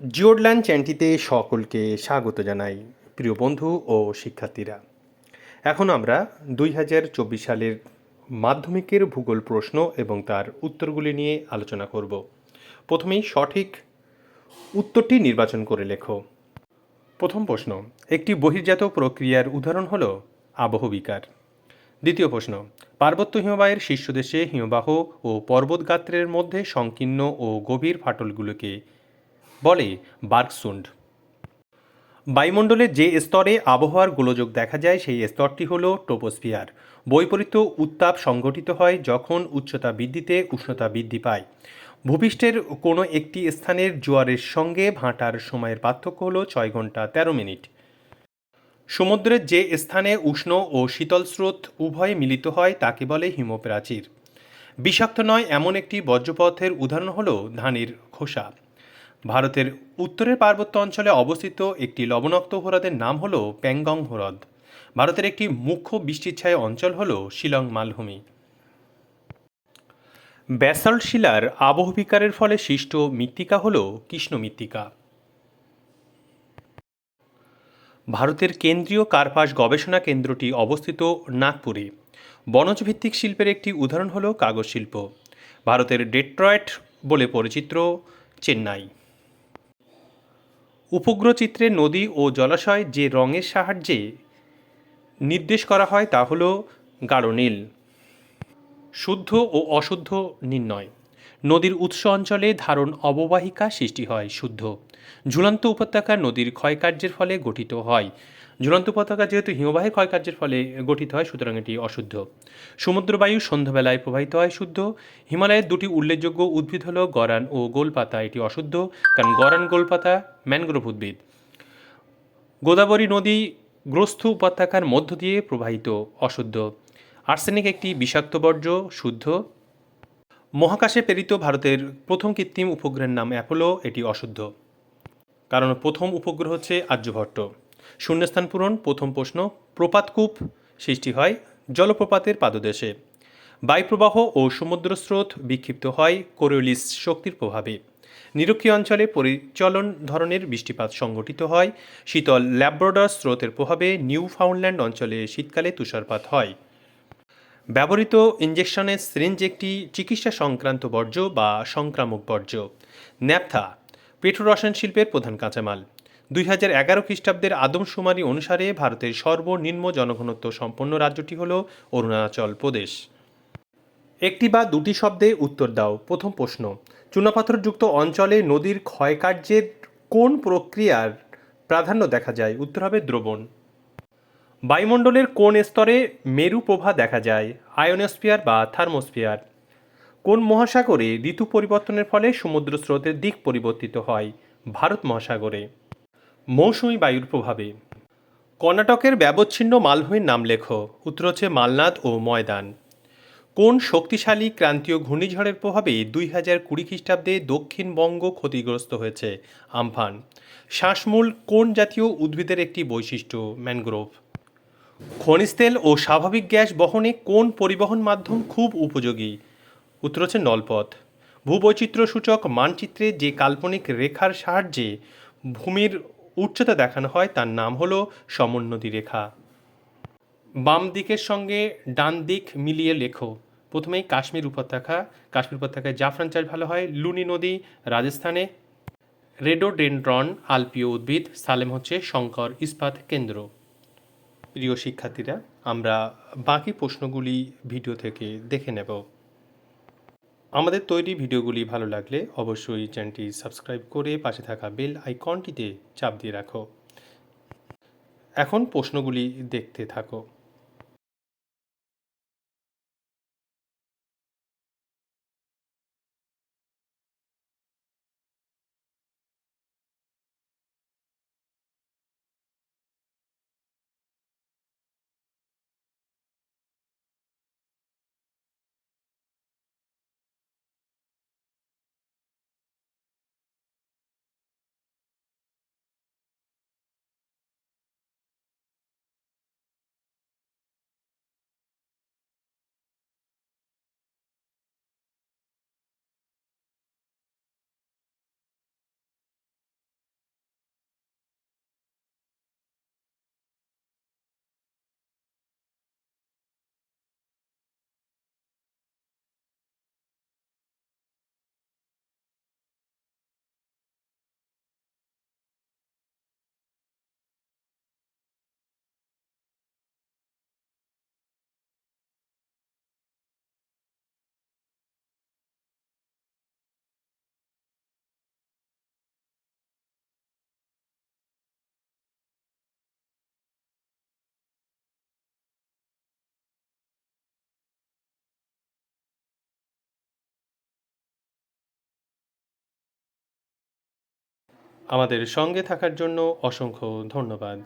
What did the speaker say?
জিওডল্যান্ড চ্যানেলটিতে সকলকে স্বাগত জানাই প্রিয় বন্ধু ও শিক্ষার্থীরা। এখন আমরা 2024 সালের মাধ্যমিকের ভূগোল প্রশ্ন এবং তার উত্তরগুলি নিয়ে আলোচনা করব। প্রথমেই সঠিক উত্তরটি নির্বাচন করে লেখো। প্রথম প্রশ্ন, একটি বহির্জাত প্রক্রিয়ার উদাহরণ হল আবহবিকার। দ্বিতীয় প্রশ্ন, পার্বত্য হিমবাহের শীর্ষদেশে হিমবাহ ও পর্বতগাত্রের মধ্যে সংকীর্ণ ও গভীর ফাটলগুলোকে বলে বার্গসুন্ড। বায়ুমণ্ডলের যে স্তরে আবহাওয়ার গোলযোগ দেখা যায় সেই স্তরটি হল ট্রপোস্ফিয়ার। বৈপরীত্য উত্তাপ সংঘটিত হয় যখন উচ্চতা বৃদ্ধিতে উষ্ণতা বৃদ্ধি পায়। ভূপৃষ্ঠের কোনো একটি স্থানের জোয়ারের সঙ্গে ভাটার সময়ের পার্থক্য হল 6 ঘন্টা 13 মিনিট। সমুদ্রের যে স্থানে উষ্ণ ও শীতল স্রোত উভয়ে মিলিত হয় তাকে বলে হিমপ্রাচীর। বিষাক্ত নয় এমন একটি বর্জ্যপদার্থের উদাহরণ হল ধানের খোসা। ভারতের উত্তরের পার্বত্য অঞ্চলে অবস্থিত একটি লবণাক্ত হ্রদের নাম হল প্যাংগং হ্রদ। ভারতের একটি মুখ্য বৃষ্টিচ্ছায় অঞ্চল হল শিলং মালভূমি। ব্যাসল্ট শিলার আবহবিকারের ফলে সৃষ্ট মৃত্তিকা হল কৃষ্ণ মৃত্তিকা। ভারতের কেন্দ্রীয় কার্পাস গবেষণা কেন্দ্রটি অবস্থিত নাগপুরে। বনজ ভিত্তিক শিল্পের একটি উদাহরণ হল কাগজ শিল্প। ভারতের ডেট্রয়েট বলে পরিচিত চেন্নাই। উপগ্রহ চিত্রে নদী ও জলাশয় যে রঙের সাহায্যে নির্দেশ করা হয় তা হল গাঢ় নীল। শুদ্ধ ও অশুদ্ধ নির্ণয়। নদীর উৎস অঞ্চলে ধারণ অববাহিকা সৃষ্টি হয় শুদ্ধ। ঝুলন্ত উপত্যকা নদীর ক্ষয়কার্যের ফলে গঠিত হয়। ঝুলন্ত উপত্যকা যেহেতু হিমবাহের ক্ষয়কার্যের ফলে গঠিত হয় সুতরাং এটি অশুদ্ধ। সমুদ্রবায়ু সন্ধ্যাবেলায় প্রবাহিত হয় শুদ্ধ। হিমালয়ের দুটি উল্লেখযোগ্য উদ্ভিদ হল গরান ও গোলপাতা, এটি অশুদ্ধ কারণ গরান গোলপাতা ম্যানগ্রোভ উদ্ভিদ। গোদাবরী নদী গ্রস্থ উপত্যকার মধ্য দিয়ে প্রবাহিত অশুদ্ধ। আর্সেনিক একটি বিষাক্ত বর্জ্য শুদ্ধ। মহাকাশে প্রেরিত ভারতের প্রথম কৃত্রিম উপগ্রহের নাম অ্যাপোলো, এটি অশুদ্ধ কারণ প্রথম উপগ্রহ হচ্ছে আর্যভট্ট। শূন্যস্থান পূরণ। প্রথম প্রশ্ন, প্রপাতকূপ সৃষ্টি হয় জলপ্রপাতের পাদদেশে। বায়ুপ্রবাহ ও সমুদ্র স্রোত বিক্ষিপ্ত হয় কোরিওলিস শক্তির প্রভাবে। নিরক্ষীয় অঞ্চলে পরিচলন ধরনের বৃষ্টিপাত সংঘটিত হয়। শীতল ল্যাব্রাডর স্রোতের প্রভাবে নিউ ফাউন্ডল্যান্ড অঞ্চলে শীতকালে তুষারপাত হয়। ব্যবহৃত ইঞ্জেকশনের সিরিঞ্জ একটি চিকিৎসা সংক্রান্ত বর্জ্য বা সংক্রামক বর্জ্য। ন্যাপথা পেট্রোরসায়ন শিল্পের প্রধান কাঁচামাল। 2011 খ্রিস্টাব্দের আদমশুমারি অনুসারে ভারতের সর্বনিম্ন জনঘনত্ব সম্পন্ন রাজ্যটি হল অরুণাচল প্রদেশ। একটি বা দুটি শব্দে উত্তর দাও। প্রথম প্রশ্ন, চুনাপাথরযুক্ত অঞ্চলে নদীর ক্ষয়কার্যের কোন প্রক্রিয়ার প্রাধান্য দেখা যায়? উত্তর হবে দ্রবণ। বায়ুমণ্ডলের কোন স্তরে মেরু প্রভা দেখা যায়? আয়োনোস্ফিয়ার বা থার্মোস্ফিয়ার। কোন মহাসাগরে ঋতু পরিবর্তনের ফলে সমুদ্র স্রোতের দিক পরিবর্তিত হয়? ভারত মহাসাগরে। মৌসুমী বায়ুর প্রভাবে। কর্ণাটকের ব্যবচ্ছিন্ন মালভূমির নাম লেখো। উত্তর হচ্ছে মালনাদ ও ময়দান। কোন শক্তিশালী ক্রান্তীয় ঘূর্ণিঝড়ের প্রভাবে 2020 খ্রিস্টাব্দে দক্ষিণবঙ্গ ক্ষতিগ্রস্ত হয়েছে? আমফান। শ্বাসমূল কোন জাতীয় উদ্ভিদের একটি বৈশিষ্ট্য? ম্যানগ্রোভ। খনিজ তেল ও স্বাভাবিক গ্যাস বহনে কোন পরিবহন মাধ্যম খুব উপযোগী? উত্তর হচ্ছে নলপথ। ভূবৈচিত্র্য সূচক মানচিত্রে যে কাল্পনিক রেখার সাহায্যে ভূমির উচ্চতা দেখানো হয় তার নাম হল সমোন্নতি রেখা। বাম দিকের সঙ্গে ডান দিক মিলিয়ে লেখো। প্রথমেই কাশ্মীর উপত্যকা। কাশ্মীর উপত্যকায় জাফরান চাষ ভালো হয়। লুনি নদী রাজস্থানে। রেডোডেনড্রন আলপীয় উদ্ভিদ। সালেম হচ্ছে শঙ্কর ইস্পাত কেন্দ্র। প্রিয় শিক্ষার্থীরা, আমরা বাকি প্রশ্নগুলি ভিডিও থেকে দেখে নেব। আমাদের তৈরি ভিডিওগুলি ভালো লাগলে অবশ্যই চ্যানেলটি সাবস্ক্রাইব করে পাশে থাকা বেল আইকনটিতে চাপ দিয়ে রাখো। এখন প্রশ্নগুলি দেখতে থাকো। আমাদের সঙ্গে থাকার জন্য অসংখ্য ধন্যবাদ।